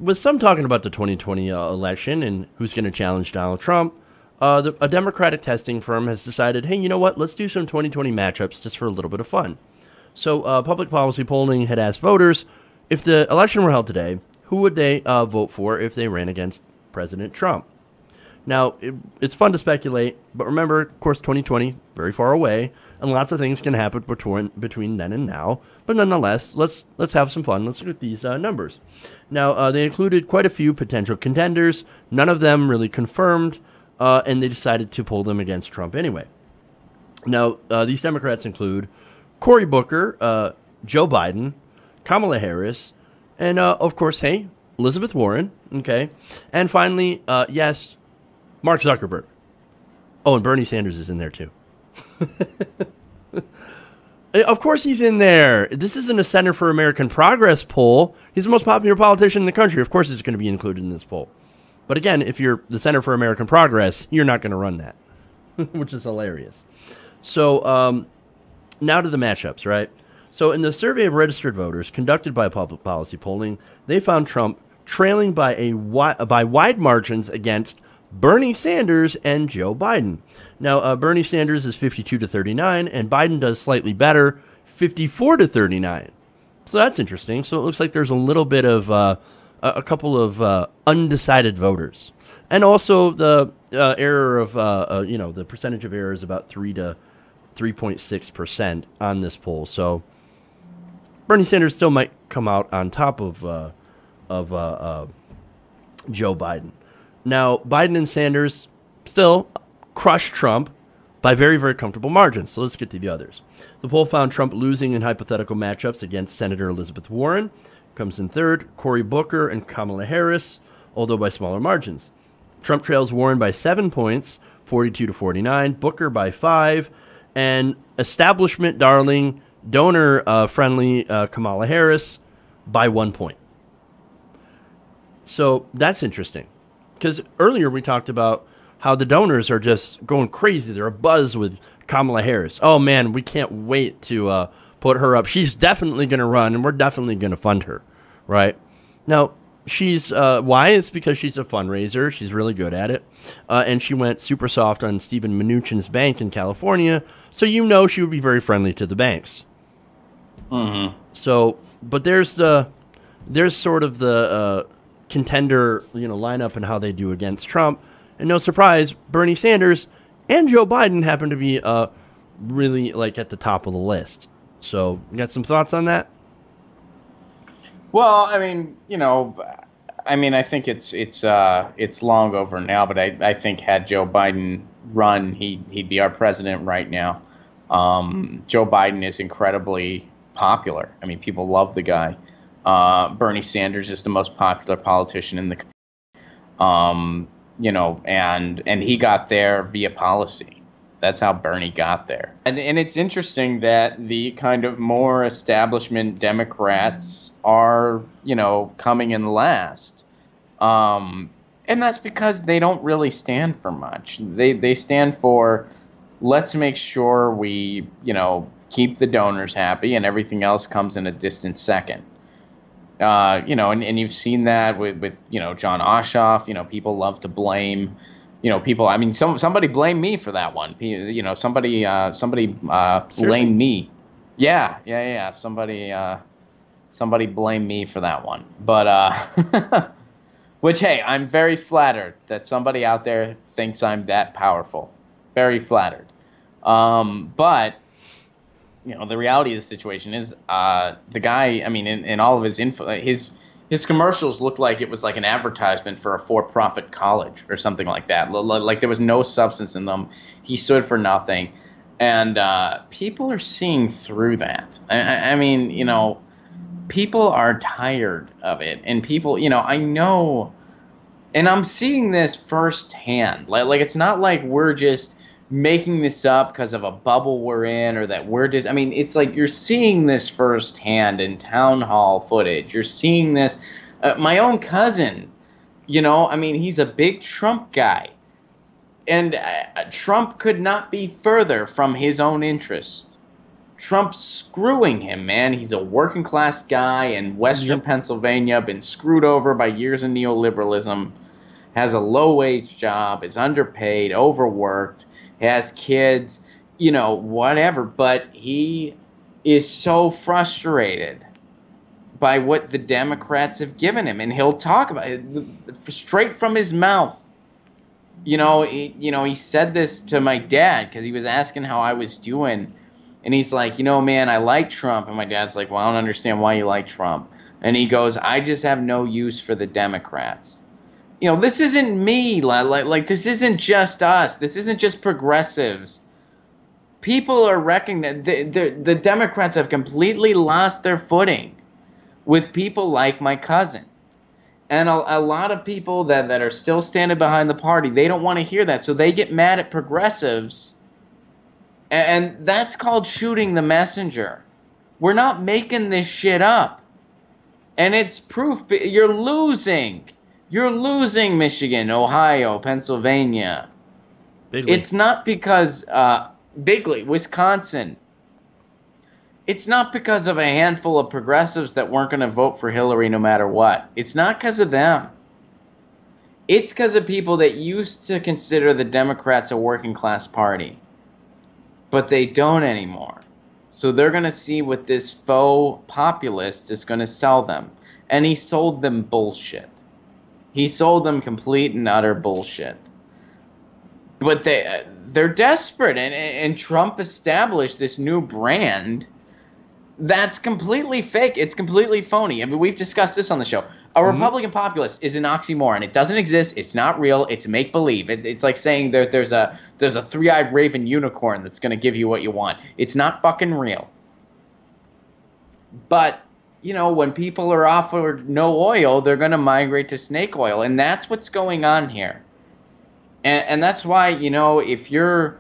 with some talking about the 2020 election and who's going to challenge Donald Trump, a Democratic testing firm has decided, hey, you know what? Let's do some 2020 matchups just for a little bit of fun. So, public policy polling had asked voters if the election were held today, who would they vote for if they ran against President Trump? Now, it's fun to speculate, but remember, of course, 2020, very far away, and lots of things can happen between then and now. But nonetheless, let's have some fun. Let's look at these numbers. Now, they included quite a few potential contenders. None of them really confirmed, and they decided to pull them against Trump anyway. Now, these Democrats include Cory Booker, Joe Biden, Kamala Harris, and, of course, hey, Elizabeth Warren, okay? And finally, yes, Mark Zuckerberg. Oh, and Bernie Sanders is in there, too. Of course he's in there. This isn't a Center for American Progress poll. He's the most popular politician in the country. Of course he's going to be included in this poll. But again, if you're the Center for American Progress, you're not going to run that, which is hilarious. So now to the matchups, right? So in the survey of registered voters conducted by Public Policy Polling, they found Trump trailing by wide margins against Bernie Sanders and Joe Biden. Now, Bernie Sanders is 52-39, and Biden does slightly better, 54-39. So that's interesting. So it looks like there's a little bit of a couple of undecided voters, and also the error of the percentage of error is about 3 to 3.6% on this poll. So Bernie Sanders still might come out on top of Joe Biden. Now, Biden and Sanders still crushed Trump by very, very comfortable margins. So let's get to the others. The poll found Trump losing in hypothetical matchups against Senator Elizabeth Warren. Comes in third, Cory Booker and Kamala Harris, although by smaller margins. Trump trails Warren by 7 points, 42-49, Booker by 5, and establishment darling, donor-friendly Kamala Harris by 1 point. So that's interesting. Because earlier we talked about how the donors are just going crazy. They're abuzz with Kamala Harris. Oh, man, we can't wait to put her up. She's definitely going to run, and we're definitely going to fund her, right? Now, she's why? It's because she's a fundraiser. She's really good at it. And she went super soft on Stephen Mnuchin's bank in California, so you know she would be very friendly to the banks. Mm-hmm. So, but there's sort of the contender, lineup and how they do against Trump. And no surprise, Bernie Sanders and Joe Biden happen to be really at the top of the list. So, you got some thoughts on that? Well, I mean, I think it's long over now, but I think had Joe Biden run, he'd be our president right now. Joe Biden is incredibly popular. I mean, people love the guy. Bernie Sanders is the most popular politician in the country. And he got there via policy. That's how Bernie got there. And it's interesting that the kind of more establishment Democrats are, coming in last. And that's because they don't really stand for much. They stand for, let's make sure we, keep the donors happy, and everything else comes in a distant second. And you've seen that with John Ossoff. People love to blame, people. I mean, somebody blame me for that one. Somebody blame me. Yeah. Somebody blame me for that one. But which, hey, I'm very flattered that somebody out there thinks I'm that powerful. Very flattered. But the reality of the situation is the guy, I mean, in all of his info, his commercials looked like it was like an advertisement for a for-profit college or something like that. Like there was no substance in them. He stood for nothing. And people are seeing through that. I mean, people are tired of it. And people, I know, and I'm seeing this firsthand. Like it's not like we're just making this up because of a bubble we're in, or that we're just, I mean, it's like you're seeing this firsthand in town hall footage. You're seeing this, my own cousin, I mean, he's a big Trump guy, and Trump could not be further from his own interests. Trump's screwing him, man. He's a working class guy in Western Pennsylvania, been screwed over by years of neoliberalism, has a low wage job, is underpaid, overworked, has kids, whatever. But he is so frustrated by what the Democrats have given him, and he'll talk about it straight from his mouth. He said this to my dad because he was asking how I was doing, and he's like, man, I like Trump, and my dad's like, well, I don't understand why you like Trump, and he goes, I just have no use for the Democrats. This isn't me, like this isn't just us, this isn't just progressives. People are recognizing the Democrats have completely lost their footing with people like my cousin. And a lot of people that are still standing behind the party, they don't want to hear that. So they get mad at progressives. And that's called shooting the messenger. We're not making this shit up. And it's proof. You're losing. You're losing Michigan, Ohio, Pennsylvania. Bigly. It's not because... Bigly, Wisconsin. It's not because of a handful of progressives that weren't going to vote for Hillary no matter what. It's not because of them. It's because of people that used to consider the Democrats a working class party. But they don't anymore. So they're going to see what this faux populist is going to sell them. And he sold them bullshit. He sold them complete and utter bullshit. But they're desperate, and Trump established this new brand that's completely fake. It's completely phony. I mean, we've discussed this on the show. A Republican populist is an oxymoron. It doesn't exist. It's not real. It's make-believe. It's like saying there's a three-eyed raven unicorn that's going to give you what you want. It's not fucking real. But, when people are offered no oil, they're going to migrate to snake oil, and that's what's going on here. And that's why, if you're,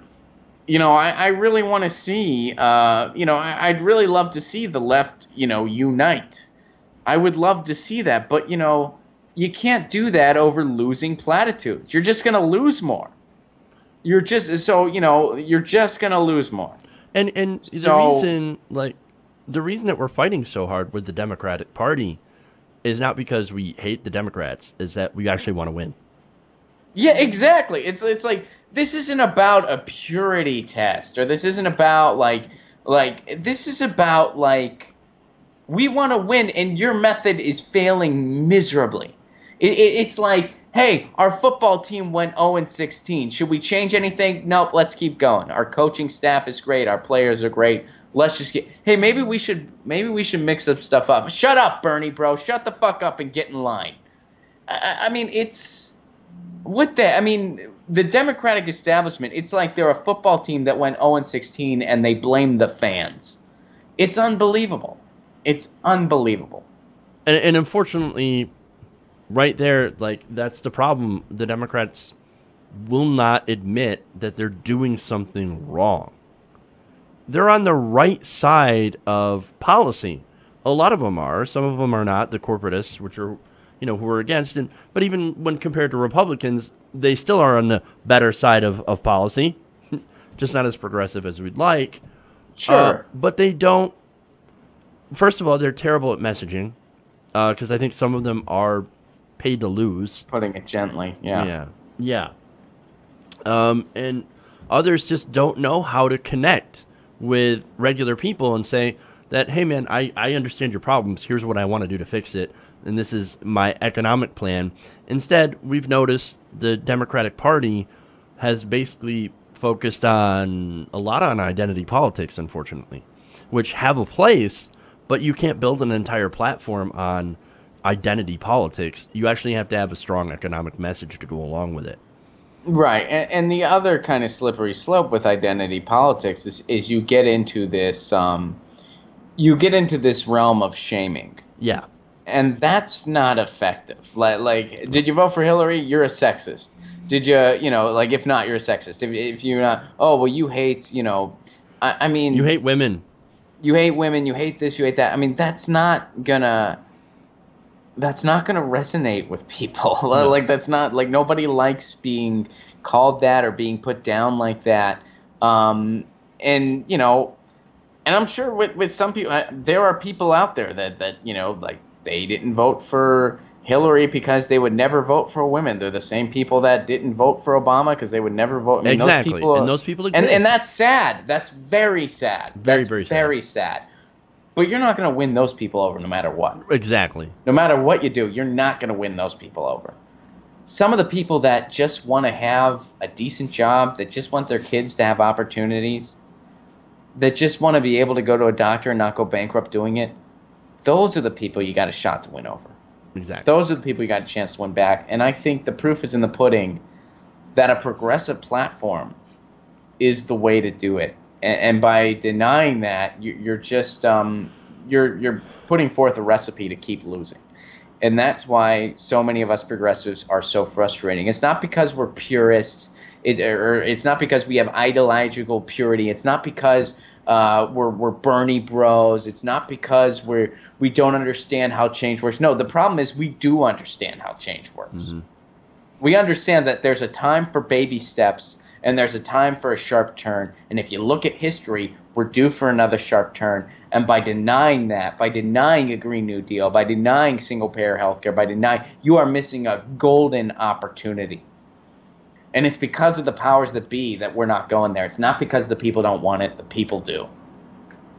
I really want to see, I'd really love to see the left, unite. I would love to see that. But, you can't do that over losing platitudes. You're just going to lose more. You're just going to lose more. And the reason that we're fighting so hard with the Democratic Party is not because we hate the Democrats, is that we actually want to win. Yeah, exactly. It's like, this isn't about a purity test, or this isn't about this is about we want to win, and your method is failing miserably. It's like, hey, our football team went 0-16. Should we change anything? Nope, let's keep going. Our coaching staff is great. Our players are great. Let's just hey, maybe we should mix up stuff up. Shut up, Bernie, bro. Shut the fuck up and get in line. I mean, it's... the Democratic establishment, it's like they're a football team that went 0-16 and they blame the fans. It's unbelievable. It's unbelievable. And unfortunately, right there, that's the problem. The Democrats will not admit that they're doing something wrong. They're on the right side of policy. A lot of them are. Some of them are not. The corporatists, which are... who are against it. But even when compared to Republicans, they still are on the better side of policy. Just not as progressive as we'd like. Sure. But they don't... First of all, they're terrible at messaging. Because I think some of them are paid to lose. Putting it gently, yeah. Yeah. And others just don't know how to connect with regular people and say that, hey, man, I understand your problems. Here's what I want to do to fix it. And this is my economic plan. Instead, we've noticed the Democratic Party has basically focused on a lot on identity politics, unfortunately, which have a place, but you can't build an entire platform on identity politics. You actually have to have a strong economic message to go along with it. Right. And the other kind of slippery slope with identity politics is you get into this realm of shaming. Yeah. And that's not effective. Like, did you vote for Hillary? You're a sexist. Did you, if not, you're a sexist. If you're not, oh, well, you hate, I mean. You hate women. You hate women. You hate this. You hate that. I mean, that's not gonna resonate with people. No. That's not, nobody likes being called that or being put down like that. And, And I'm sure with some people, there are people out there that like they didn't vote for Hillary because they would never vote for women. They're the same people that didn't vote for Obama because they would never vote. I mean, those Exactly, people, and those people and exist. that's sad. That's very sad. Very, That's very sad. very sad. But you're not going to win those people over no matter what. Exactly. No matter what you do, you're not going to win those people over. Some of the people that just want to have a decent job, that just want their kids to have opportunities, that just want to be able to go to a doctor and not go bankrupt doing it, those are the people you got a shot to win over. Exactly. Those are the people you got a chance to win back. And I think the proof is in the pudding that a progressive platform is the way to do it. And by denying that, you're just you're putting forth a recipe to keep losing. And that's why so many of us progressives are so frustrating. It's not because we're purists. It's not because we have ideological purity. It's not because we're Bernie bros. It's not because we don't understand how change works. No, the problem is we do understand how change works. Mm-hmm. We understand that there's a time for baby steps and there's a time for a sharp turn. And if you look at history, we're due for another sharp turn. And by denying that, by denying a Green New Deal, by denying single-payer health care, by denying, you are missing a golden opportunity. And it's because of the powers that be that we're not going there. It's not because the people don't want it. The people do.